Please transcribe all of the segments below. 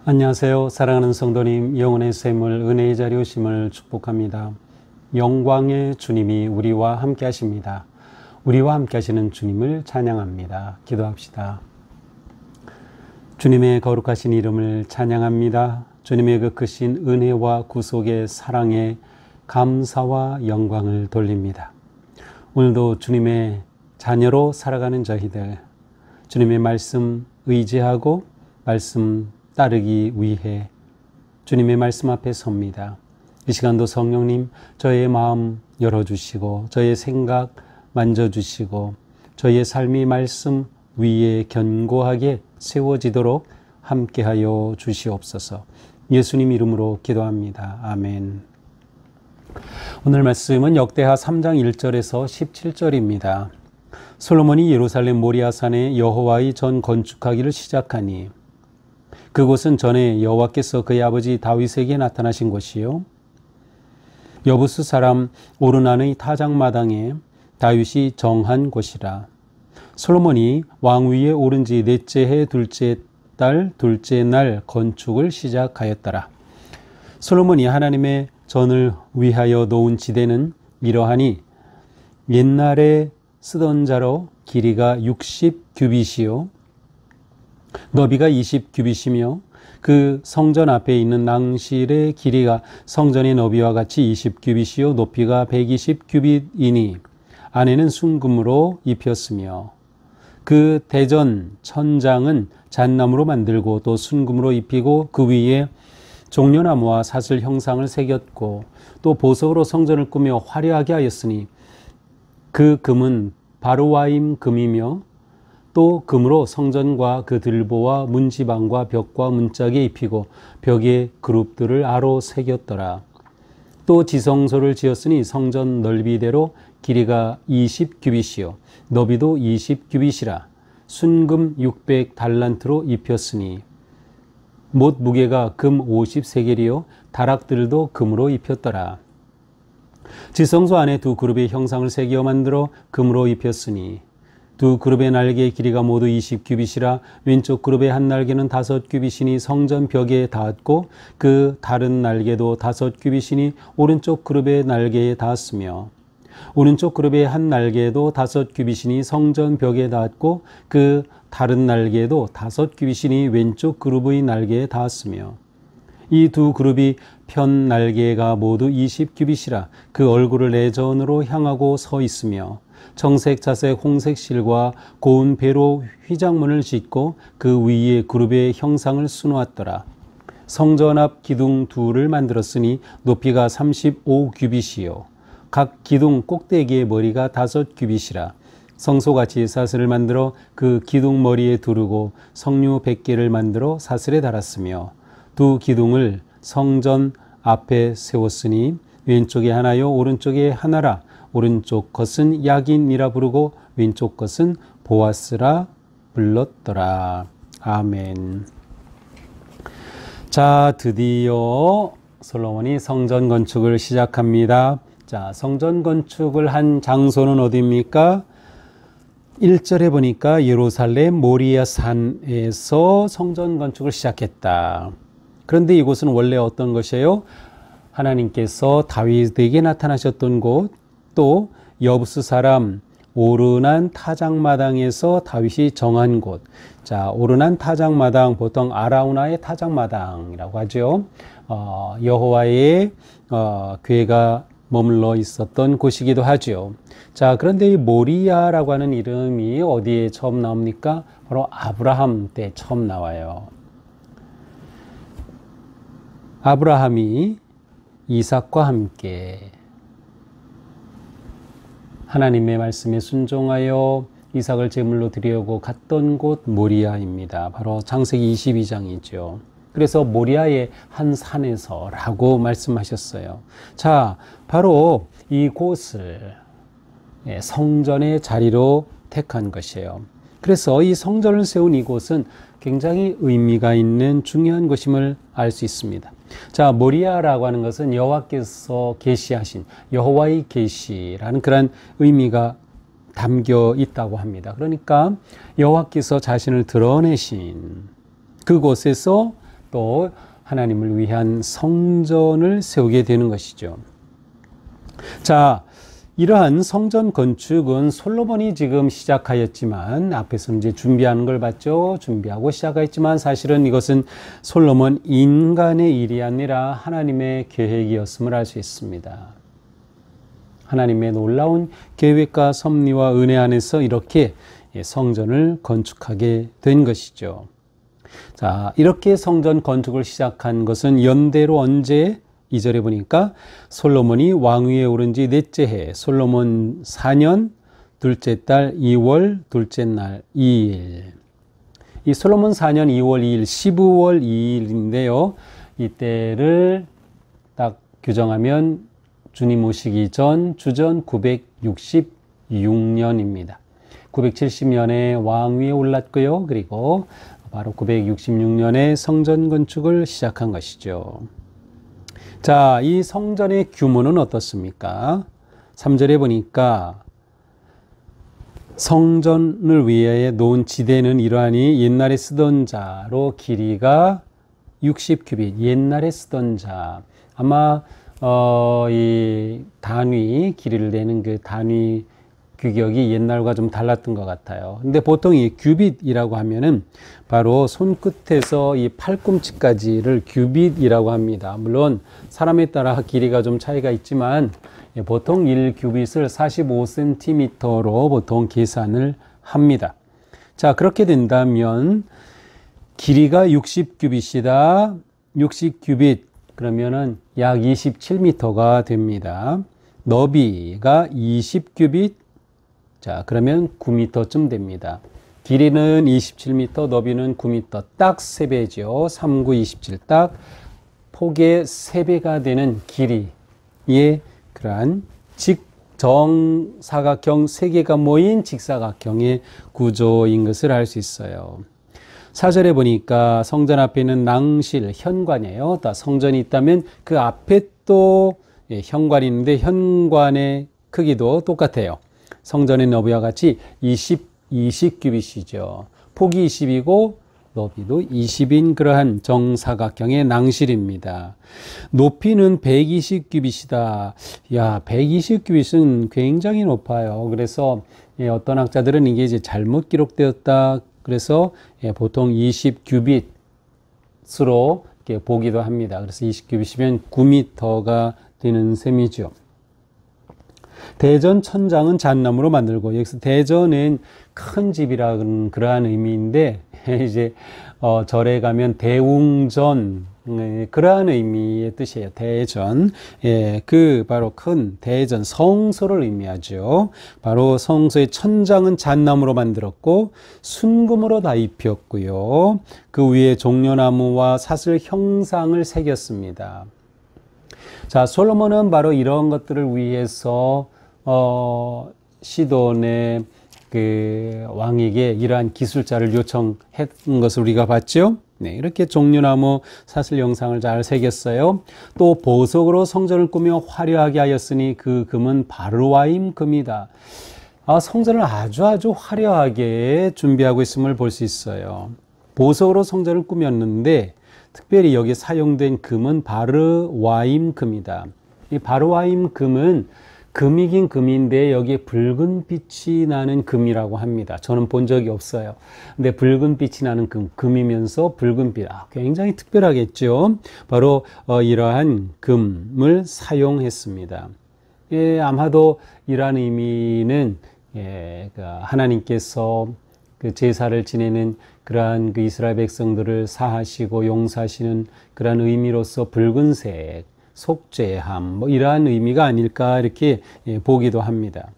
안녕하세요. 사랑하는 성도님, 영혼의 샘을 은혜의 자리 오심을 축복합니다. 영광의 주님이 우리와 함께 하십니다. 우리와 함께 하시는 주님을 찬양합니다. 기도합시다. 주님의 거룩하신 이름을 찬양합니다. 주님의 그 크신 은혜와 구속의 사랑에 감사와 영광을 돌립니다. 오늘도 주님의 자녀로 살아가는 저희들, 주님의 말씀 의지하고 말씀 따르기 위해 주님의 말씀 앞에 섭니다. 이 시간도 성령님 저의 마음 열어주시고 저의 생각 만져주시고 저의 삶이 말씀 위에 견고하게 세워지도록 함께하여 주시옵소서. 예수님 이름으로 기도합니다. 아멘. 오늘 말씀은 역대하 3장 1절에서 17절입니다. 솔로몬이 예루살렘 모리아산에 여호와의 전 건축하기를 시작하니 그곳은 전에 여호와께서 그의 아버지 다윗에게 나타나신 곳이요 여부스 사람 오르난의 타작마당에 다윗이 정한 곳이라. 솔로몬이 왕위에 오른 지 넷째 해 둘째 달 둘째 날 건축을 시작하였더라. 솔로몬이 하나님의 전을 위하여 놓은 지대는 이러하니 옛날에 쓰던 자로 길이가 60규빗이요 너비가 20규빗이며 그 성전 앞에 있는 낭실의 길이가 성전의 너비와 같이 20규빗이요 높이가 120규빗이니 안에는 순금으로 입혔으며 그 대전 천장은 잣나무로 만들고 또 순금으로 입히고 그 위에 종려나무와 사슬 형상을 새겼고 또 보석으로 성전을 꾸며 화려하게 하였으니 그 금은 바르와임 금이며 또 금으로 성전과 그 들보와 문지방과 벽과 문짝에 입히고 벽에 그룹들을 아로 새겼더라. 또 지성소를 지었으니 성전 넓이대로 길이가 20규빗이요 너비도 20규빗이라. 순금 600달란트로 입혔으니 못 무게가 금 50세겔이요 다락들도 금으로 입혔더라. 지성소 안에 두 그룹의 형상을 새겨 만들어 금으로 입혔으니 두 그룹의 날개의 길이가 모두 20규빗이라. 왼쪽 그룹의 한 날개는 5규빗이니 성전 벽에 닿았고 그 다른 날개도 5규빗이니 오른쪽 그룹의 날개에 닿았으며 오른쪽 그룹의 한 날개도 5규빗이니 성전 벽에 닿았고 그 다른 날개도 5규빗이니 왼쪽 그룹의 날개에 닿았으며 이 두 그룹이 편 날개가 모두 20규빗이라. 그 얼굴을 내전으로 향하고 서 있으며 청색, 자색, 홍색 실과 고운 배로 휘장문을 짓고 그 위에 그룹의 형상을 수놓았더라. 성전 앞 기둥 둘을 만들었으니 높이가 35규빗이요 각 기둥 꼭대기의 머리가 5규빗이라. 성소같이 사슬을 만들어 그 기둥 머리에 두르고 석류 100개를 만들어 사슬에 달았으며 두 기둥을 성전 앞에 세웠으니 왼쪽에 하나요 오른쪽에 하나라. 오른쪽 것은 야긴이라 부르고 왼쪽 것은 보아스라 불렀더라. 아멘. 자, 드디어 솔로몬이 성전 건축을 시작합니다. 자, 성전 건축을 한 장소는 어디입니까? 1절에 보니까 예루살렘 모리아산에서 성전 건축을 시작했다. 그런데 이곳은 원래 어떤 것이에요? 하나님께서 다윗에게 나타나셨던 곳, 또 여부스 사람 오르난 타작마당에서 다윗이 정한 곳. 자, 오르난 타작마당, 보통 아라우나의 타작마당이라고 하죠. 여호와의 궤가 머물러 있었던 곳이기도 하죠. 자, 그런데 이 모리아라고 하는 이름이 어디에 처음 나옵니까? 바로 아브라함 때 처음 나와요. 아브라함이 이삭과 함께 하나님의 말씀에 순종하여 이삭을 제물로 드리려고 갔던 곳 모리아입니다. 바로 창세기 22장이죠. 그래서 모리아의 한 산에서라고 말씀하셨어요. 자, 바로 이곳을 성전의 자리로 택한 것이에요. 그래서 이 성전을 세운 이곳은 굉장히 의미가 있는 중요한 곳임을 알 수 있습니다. 자, 모리아라고 하는 것은 여호와께서 계시하신 여호와의 계시라는 그런 의미가 담겨 있다고 합니다. 그러니까 여호와께서 자신을 드러내신 그곳에서 또 하나님을 위한 성전을 세우게 되는 것이죠. 자, 이러한 성전 건축은 솔로몬이 지금 시작하였지만 앞에서 이제 준비하는 걸 봤죠. 준비하고 시작했지만 사실은 이것은 솔로몬 인간의 일이 아니라 하나님의 계획이었음을 알 수 있습니다. 하나님의 놀라운 계획과 섭리와 은혜 안에서 이렇게 성전을 건축하게 된 것이죠. 자, 이렇게 성전 건축을 시작한 것은 연대로 언제? 2절에 보니까 솔로몬이 왕위에 오른 지 넷째 해 솔로몬 4년 둘째 달 2월 둘째 날 2일. 이 솔로몬 4년 2월 2일 15월 2일인데요. 이때를 딱 규정하면 주님 오시기 전 주전 966년입니다. 970년에 왕위에 올랐고요. 그리고 바로 966년에 성전 건축을 시작한 것이죠. 자, 이 성전의 규모는 어떻습니까? 3절에 보니까 성전을 위해 놓은 지대는 이러하니 옛날에 쓰던 자로 길이가 60규빗, 옛날에 쓰던 자. 아마 이 단위, 길이를 내는 그 단위 규격이 옛날과 좀 달랐던 것 같아요. 근데 보통 이 규빗이라고 하면은 바로 손끝에서 이 팔꿈치까지를 규빗이라고 합니다. 물론 사람에 따라 길이가 좀 차이가 있지만 보통 1규빗을 45cm로 보통 계산을 합니다. 자, 그렇게 된다면 길이가 60규빗이다. 60규빗 그러면은 약 27m가 됩니다. 너비가 20규빗. 자, 그러면 9m쯤 됩니다. 길이는 27m, 너비는 9m. 딱 3배죠. 3, 9, 27. 딱 폭의 3배가 되는 길이의 그러한 정사각형 3개가 모인 직사각형의 구조인 것을 알 수 있어요. 4절에 보니까 성전 앞에는 낭실, 현관이에요. 성전이 있다면 그 앞에 또 현관이 있는데 현관의 크기도 똑같아요. 성전의 너비와 같이 20규빗이죠. 폭이 20이고 너비도 20인 그러한 정사각형의 낭실입니다. 높이는 120규빗이다. 야, 120규빗은 굉장히 높아요. 그래서 어떤 학자들은 이게 이제 잘못 기록되었다. 그래서 보통 20규빗으로 이렇게 보기도 합니다. 그래서 20규빗이면 9m가 되는 셈이죠. 대전 천장은 잣나무로 만들고, 여기서 대전은 큰 집이라는 그러한 의미인데, 이제 절에 가면 대웅전, 그러한 의미의 뜻이에요. 대전. 그 바로 큰 대전, 성소를 의미하죠. 바로 성소의 천장은 잣나무로 만들었고 순금으로 다 입혔고요. 그 위에 종려나무와 사슬 형상을 새겼습니다. 자, 솔로몬은 바로 이런 것들을 위해서 시돈의 그 왕에게 이러한 기술자를 요청했던 것을 우리가 봤죠. 네, 이렇게 종려나무 사슬 형상을 잘 새겼어요. 또 보석으로 성전을 꾸며 화려하게 하였으니 그 금은 바르와임 금이다. 성전을 아주 화려하게 준비하고 있음을 볼 수 있어요. 보석으로 성전을 꾸몄는데 특별히 여기 사용된 금은 바르와임 금이다. 이 바르와임 금은 금이긴 금인데 여기에 붉은 빛이 나는 금이라고 합니다. 저는 본 적이 없어요. 근데 붉은 빛이 나는 금이면서 붉은 빛, 굉장히 특별하겠죠. 바로 이러한 금을 사용했습니다. 아마도 이러한 의미는 하나님께서 그 제사를 지내는 그러한 그 이스라엘 백성들을 사하시고 용서하시는 그러한 의미로서 붉은색, 속죄함, 이러한 의미가 아닐까 이렇게 보기도 합니다.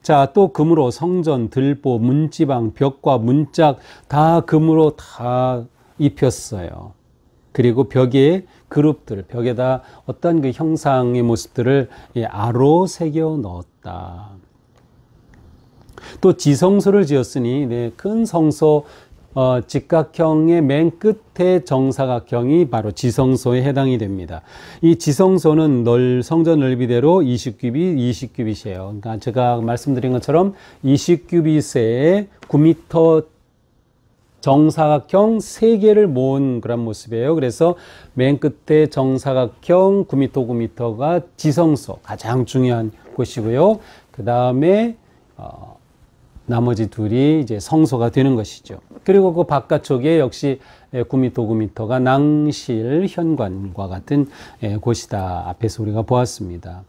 자, 또 금으로 성전, 들보, 문지방, 벽과 문짝 다 금으로 다 입혔어요. 그리고 벽에 그룹들, 벽에다 어떤 그 형상의 모습들을 아로 새겨 넣었다. 또 지성소를 지었으니 큰 성소 직각형의 맨 끝에 정사각형이 바로 지성소에 해당이 됩니다. 이 지성소는 성전 넓이대로 20규빗이에요. 그러니까 제가 말씀드린 것처럼 20규빗에 9m 정사각형 3개를 모은 그런 모습이에요. 그래서 맨 끝에 정사각형 9m, 9m가 지성소, 가장 중요한 곳이고요. 그 다음에 나머지 둘이 이제 성소가 되는 것이죠. 그리고 그 바깥쪽에 역시 9m, 9m가 낭실, 현관과 같은 곳이다. 앞에서 우리가 보았습니다.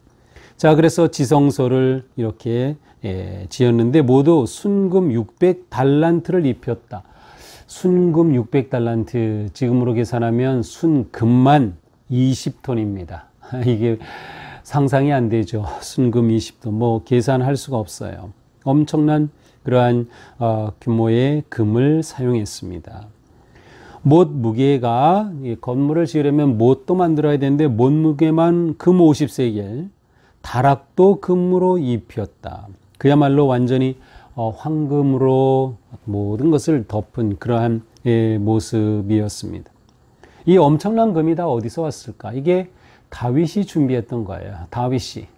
자, 그래서 지성소를 이렇게 지었는데 모두 순금 600달란트를 입혔다. 순금 600달란트, 지금으로 계산하면 순금만 20톤입니다. 이게 상상이 안 되죠. 순금 20톤. 뭐 계산할 수가 없어요. 엄청난 그러한 규모의 금을 사용했습니다. 못 무게가, 건물을 지으려면 못도 만들어야 되는데 못 무게만 금 50세겔, 다락도 금으로 입혔다. 그야말로 완전히 황금으로 모든 것을 덮은 그러한 모습이었습니다. 이 엄청난 금이 다 어디서 왔을까? 이게 다윗이 준비했던 거예요. 다윗이,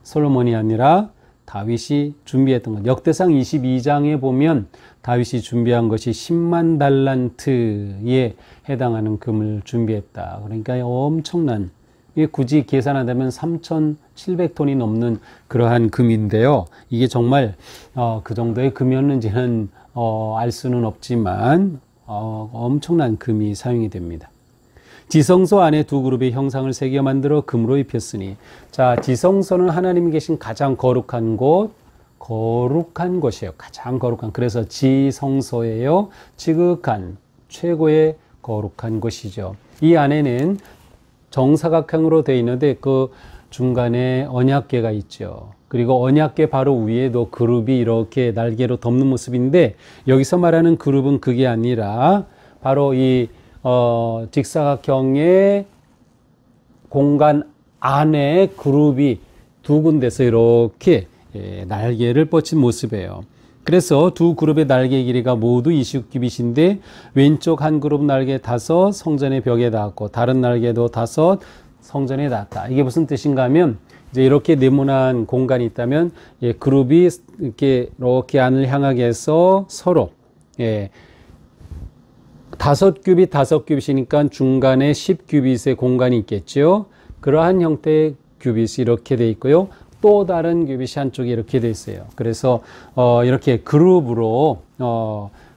솔로몬이 아니라 다윗이 준비했던 것. 역대상 22장에 보면 다윗이 준비한 것이 10만 달란트에 해당하는 금을 준비했다. 그러니까 엄청난, 이게 굳이 계산하자면 3,700톤이 넘는 그러한 금인데요. 이게 정말 그 정도의 금이었는지는 알 수는 없지만 엄청난 금이 사용이 됩니다. 지성소 안에 두 그룹의 형상을 새겨 만들어 금으로 입혔으니, 자, 지성소는 하나님이 계신 가장 거룩한 곳, 거룩한 곳이에요. 가장 거룩한. 그래서 지성소예요. 지극한, 최고의 거룩한 곳이죠. 이 안에는 정사각형으로 되어 있는데 그 중간에 언약궤가 있죠. 그리고 언약궤 바로 위에도 그룹이 이렇게 날개로 덮는 모습인데, 여기서 말하는 그룹은 그게 아니라 바로 이 직사각형의 공간 안에 그룹이 두 군데서 이렇게 날개를 뻗친 모습이에요. 그래서 두 그룹의 날개 길이가 모두 20규빗인데 왼쪽 한 그룹 날개 5 성전의 벽에 닿았고 다른 날개도 5 성전에 닿았다. 이게 무슨 뜻인가 하면, 이제 이렇게 네모난 공간이 있다면 그룹이 이렇게 안을 향하게 해서 서로 5규빗, 5규빗이니까 중간에 10규빗의 공간이 있겠죠. 그러한 형태의 규빗이 이렇게 돼 있고요. 또 다른 규빗이 한쪽에 이렇게 돼 있어요. 그래서 이렇게 그룹으로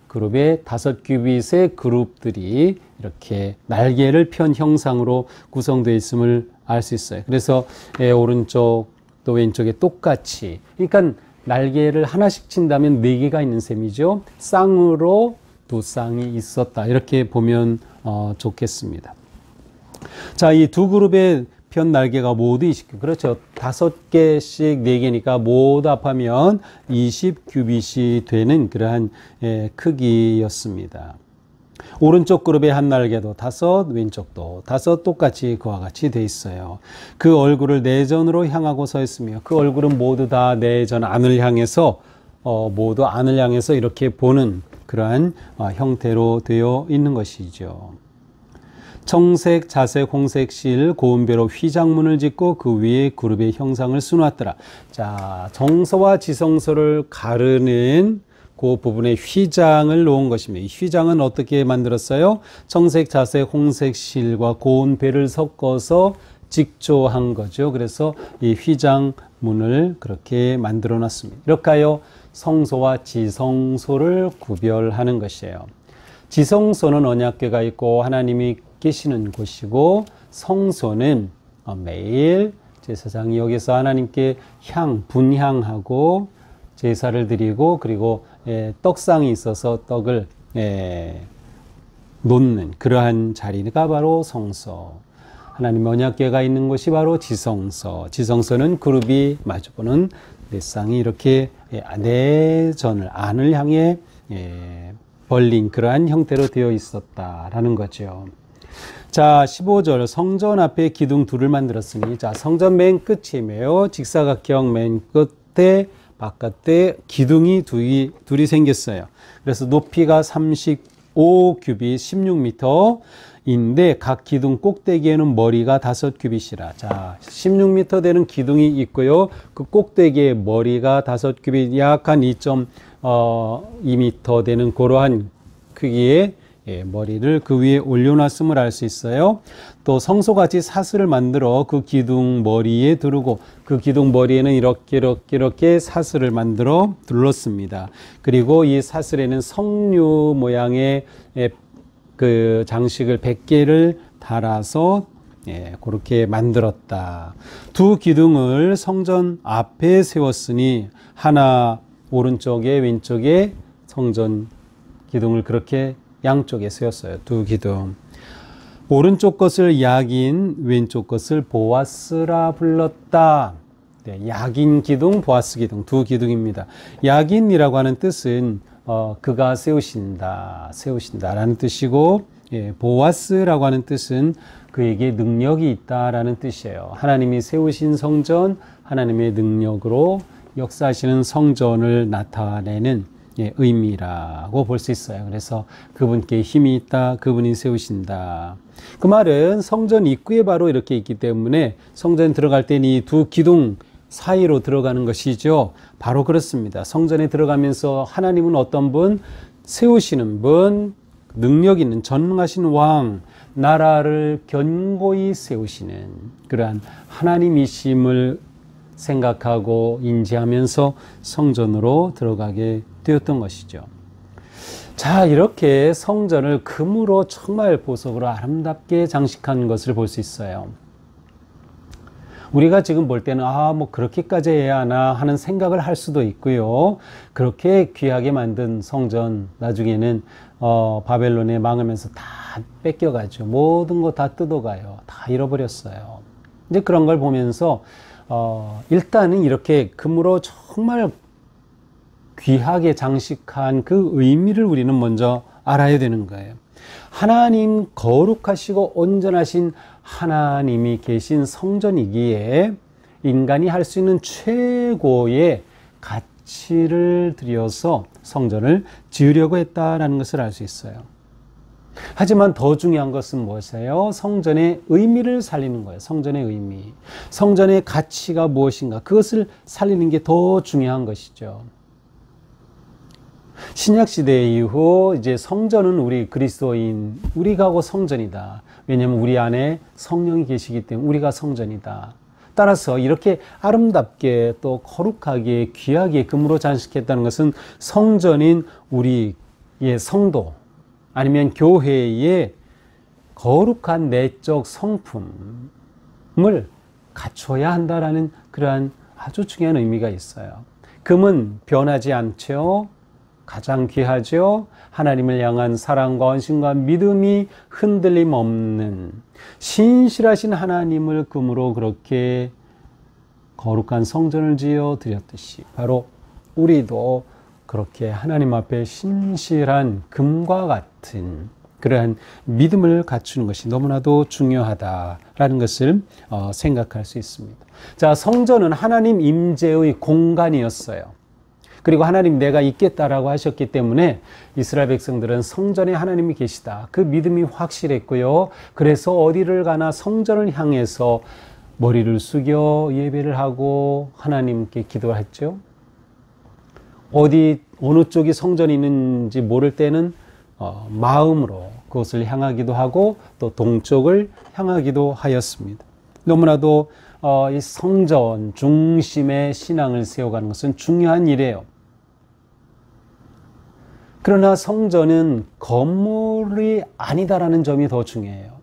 그룹의 5규빗의 그룹들이 이렇게 날개를 편 형상으로 구성되어 있음을 알 수 있어요. 그래서 오른쪽 또 왼쪽에 똑같이, 그러니까 날개를 하나씩 친다면 4개가 있는 셈이죠. 쌍으로 2쌍이 있었다. 이렇게 보면 좋겠습니다. 자, 이 두 그룹의 편 날개가 모두 20규빗. 그렇죠. 5개씩 4개니까 모두 합하면 20규빗이 되는 그러한 크기였습니다. 오른쪽 그룹의 한 날개도 5, 왼쪽도 5 똑같이 그와 같이 돼 있어요. 그 얼굴을 내전으로 향하고 서 있으며, 그 얼굴은 모두 다 내전 안을 향해서 모두 안을 향해서 이렇게 보는 그러한 형태로 되어 있는 것이죠. 청색, 자색, 홍색 실, 고운배로 휘장문을 짓고 그 위에 그룹의 형상을 수놓았더라. 자, 정서와 지성소를 가르는 그 부분에 휘장을 놓은 것입니다. 이 휘장은 어떻게 만들었어요? 청색, 자색, 홍색 실과 고운배를 섞어서 직조한 거죠. 그래서 이 휘장문을 그렇게 만들어 놨습니다. 이렇게 하여 성소와 지성소를 구별하는 것이에요. 지성소는 언약궤가 있고 하나님이 계시는 곳이고, 성소는 매일 제사장이 여기서 하나님께 분향하고 제사를 드리고, 그리고 떡상이 있어서 떡을 놓는 그러한 자리가 바로 성소. 하나님 언약궤가 있는 곳이 바로 지성소. 지성소는 그룹이 마주보는 넷상이 이렇게 내전을, 안을 향해 벌린 그러한 형태로 되어 있었다라는 거죠. 자, 15절, 성전 앞에 기둥 둘을 만들었으니, 자, 성전 맨 끝이에요. 직사각형 맨 끝에 바깥에 기둥이 둘이 생겼어요. 그래서 높이가 35규빗 16m인데 각 기둥 꼭대기에는 머리가 5규빗이라. 자, 16m 되는 기둥이 있고요. 그 꼭대기에 머리가 5규빗, 약 한 2.2m 되는 그러한 크기의 머리를 그 위에 올려놨음을 알 수 있어요. 또 성소같이 사슬을 만들어 그 기둥 머리에 두르고 그 기둥 머리에는 이렇게 사슬을 만들어 둘렀습니다. 그리고 이 사슬에는 석류 모양의 그 장식을 100개를 달아서 그렇게 만들었다. 두 기둥을 성전 앞에 세웠으니 하나 오른쪽에 왼쪽에 성전 기둥을 그렇게 양쪽에 세웠어요. 두 기둥. 오른쪽 것을 야긴, 왼쪽 것을 보아스라 불렀다. 야긴 기둥, 보아스 기둥, 두 기둥입니다. 야긴이라고 하는 뜻은 그가 세우신다라는 뜻이고, 보아스라고 하는 뜻은 그에게 능력이 있다라는 뜻이에요. 하나님이 세우신 성전, 하나님의 능력으로 역사하시는 성전을 나타내는 의미라고 볼 수 있어요. 그래서 그분께 힘이 있다, 그분이 세우신다. 그 말은 성전 입구에 바로 이렇게 있기 때문에 성전 들어갈 때는 이 두 기둥 사이로 들어가는 것이죠. 바로 그렇습니다. 성전에 들어가면서 하나님은 어떤 분? 세우시는 분, 능력 있는 전능하신 왕, 나라를 견고히 세우시는 그러한 하나님이심을 생각하고 인지하면서 성전으로 들어가게 되었던 것이죠. 자, 이렇게 성전을 금으로 정말 보석으로 아름답게 장식한 것을 볼 수 있어요. 우리가 지금 볼 때는 뭐 그렇게까지 해야 하나 하는 생각을 할 수도 있고요. 그렇게 귀하게 만든 성전 나중에는 바벨론에 망하면서 다 뺏겨가죠. 모든 거 다 뜯어가요. 다 잃어버렸어요. 이제 그런 걸 보면서 일단은 이렇게 금으로 정말 귀하게 장식한 그 의미를 우리는 먼저 알아야 되는 거예요. 하나님 거룩하시고 온전하신 하나님이 계신 성전이기에 인간이 할 수 있는 최고의 가치를 들여서 성전을 지으려고 했다라는 것을 알 수 있어요. 하지만 더 중요한 것은 무엇이에요? 성전의 의미를 살리는 거예요. 성전의 의미. 성전의 가치가 무엇인가? 그것을 살리는 게 더 중요한 것이죠. 신약시대 이후 이제 성전은 우리 그리스도인, 우리가 성전이다. 왜냐하면 우리 안에 성령이 계시기 때문에 우리가 성전이다. 따라서 이렇게 아름답게 또 거룩하게 귀하게 금으로 장식했다는 것은 성전인 우리의 성도 아니면 교회의 거룩한 내적 성품을 갖춰야 한다라는 그러한 아주 중요한 의미가 있어요. 금은 변하지 않죠. 가장 귀하죠. 하나님을 향한 사랑과 헌신과 믿음이 흔들림 없는 신실하신 하나님을 금으로 그렇게 거룩한 성전을 지어 드렸듯이 바로 우리도 그렇게 하나님 앞에 신실한 금과 같은 그러한 믿음을 갖추는 것이 너무나도 중요하다라는 것을 생각할 수 있습니다. 자, 성전은 하나님 임재의 공간이었어요. 그리고 하나님 내가 있겠다라고 하셨기 때문에 이스라엘 백성들은 성전에 하나님이 계시다. 그 믿음이 확실했고요. 그래서 어디를 가나 성전을 향해서 머리를 숙여 예배를 하고 하나님께 기도했죠. 어느 쪽이 성전이 있는지 모를 때는 마음으로 그것을 향하기도 하고 또 동쪽을 향하기도 하였습니다. 너무나도 이 성전 중심의 신앙을 세워가는 것은 중요한 일이에요. 그러나 성전은 건물이 아니다라는 점이 더 중요해요.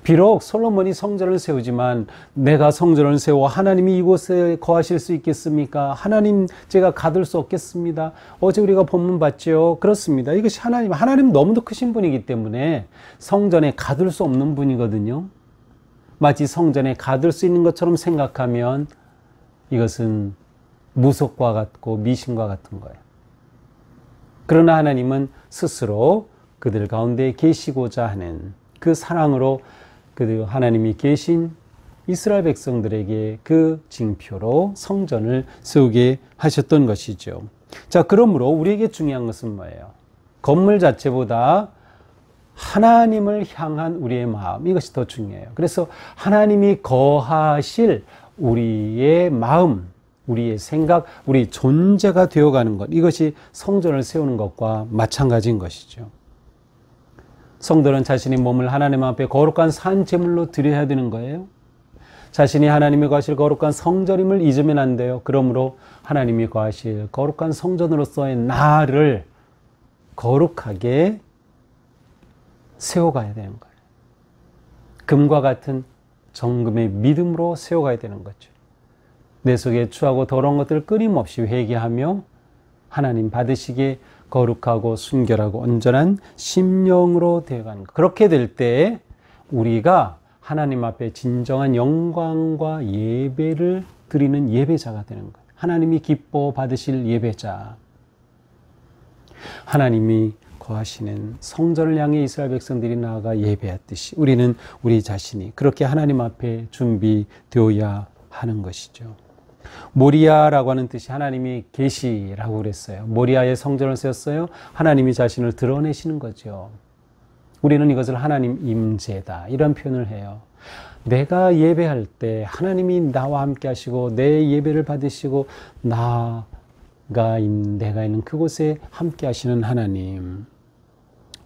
비록 솔로몬이 성전을 세우지만 내가 성전을 세워 하나님이 이곳에 거하실 수 있겠습니까? 하나님 제가 가둘 수 없겠습니다. 어제 우리가 본문 봤죠. 그렇습니다. 이것이 하나님 너무도 크신 분이기 때문에 성전에 가둘 수 없는 분이거든요. 마치 성전에 가둘 수 있는 것처럼 생각하면 이것은 무속과 같고 미신과 같은 거예요. 그러나 하나님은 스스로 그들 가운데 계시고자 하는 그 사랑으로 그 하나님이 계신 이스라엘 백성들에게 그 징표로 성전을 세우게 하셨던 것이죠. 자, 그러므로 우리에게 중요한 것은 뭐예요? 건물 자체보다 하나님을 향한 우리의 마음, 이것이 더 중요해요. 그래서 하나님이 거하실 우리의 마음, 우리의 생각, 우리 존재가 되어가는 것, 이것이 성전을 세우는 것과 마찬가지인 것이죠. 성도는 자신의 몸을 하나님 앞에 거룩한 산 제물로 드려야 되는 거예요. 자신이 하나님이 거하실 거룩한 성전임을 잊으면 안 돼요. 그러므로 하나님이 거하실 거룩한 성전으로서의 나를 거룩하게 세워가야 되는 거예요. 금과 같은 정금의 믿음으로 세워가야 되는 거죠. 내 속에 추하고 더러운 것들을 끊임없이 회개하며 하나님 받으시기에 거룩하고 순결하고 온전한 심령으로 되어가는 것. 그렇게 될 때 우리가 하나님 앞에 진정한 영광과 예배를 드리는 예배자가 되는 거예요. 하나님이 기뻐 받으실 예배자. 하나님이 거하시는 성전을 향해 이스라엘 백성들이 나아가 예배했듯이 우리는 우리 자신이 그렇게 하나님 앞에 준비되어야 하는 것이죠. 모리아라고 하는 뜻이 하나님이 계시라고 그랬어요. 모리아의 성전을 세웠어요. 하나님이 자신을 드러내시는 거죠. 우리는 이것을 하나님 임재다 이런 표현을 해요. 내가 예배할 때 하나님이 나와 함께 하시고 내 예배를 받으시고 내가 있는 그곳에 함께 하시는 하나님.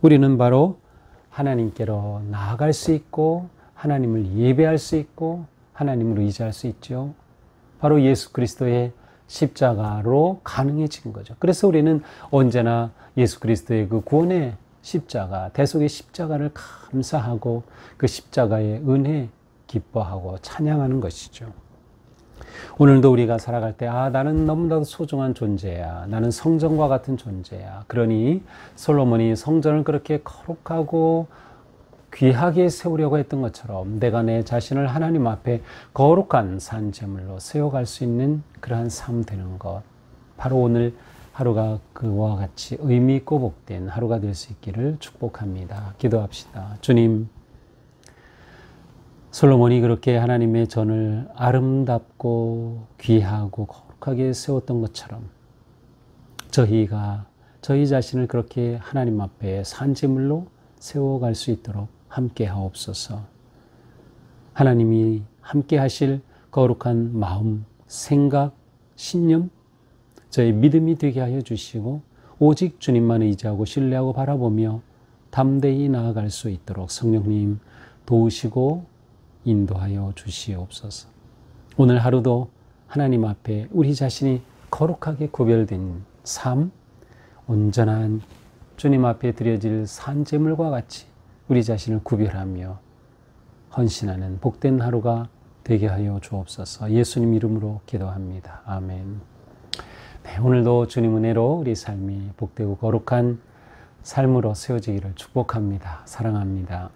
우리는 바로 하나님께로 나아갈 수 있고 하나님을 예배할 수 있고 하나님을 의지할 수 있죠. 바로 예수 그리스도의 십자가로 가능해진 거죠. 그래서 우리는 언제나 예수 그리스도의 그 구원의 십자가, 대속의 십자가를 감사하고 그 십자가의 은혜 기뻐하고 찬양하는 것이죠. 오늘도 우리가 살아갈 때 나는 너무나도 소중한 존재야. 나는 성전과 같은 존재야. 그러니 솔로몬이 성전을 그렇게 거룩하고 귀하게 세우려고 했던 것처럼 내가 내 자신을 하나님 앞에 거룩한 산 제물로 세워갈 수 있는 그러한 삶 되는 것. 바로 오늘 하루가 그와 같이 의미 있고 복된 하루가 될 수 있기를 축복합니다. 기도합시다. 주님, 솔로몬이 그렇게 하나님의 전을 아름답고 귀하고 거룩하게 세웠던 것처럼 저희가 저희 자신을 그렇게 하나님 앞에 산 제물로 세워갈 수 있도록 함께 하옵소서. 하나님이 함께 하실 거룩한 마음, 생각, 신념, 저의 믿음이 되게 하여 주시고 오직 주님만 의지하고 신뢰하고 바라보며 담대히 나아갈 수 있도록 성령님 도우시고 인도하여 주시옵소서. 오늘 하루도 하나님 앞에 우리 자신이 거룩하게 구별된 삶, 온전한 주님 앞에 드려질 산제물과 같이 우리 자신을 구별하며 헌신하는 복된 하루가 되게 하여 주옵소서. 예수님 이름으로 기도합니다. 아멘. 네, 오늘도 주님 은혜로 우리 삶이 복되고 거룩한 삶으로 세워지기를 축복합니다. 사랑합니다.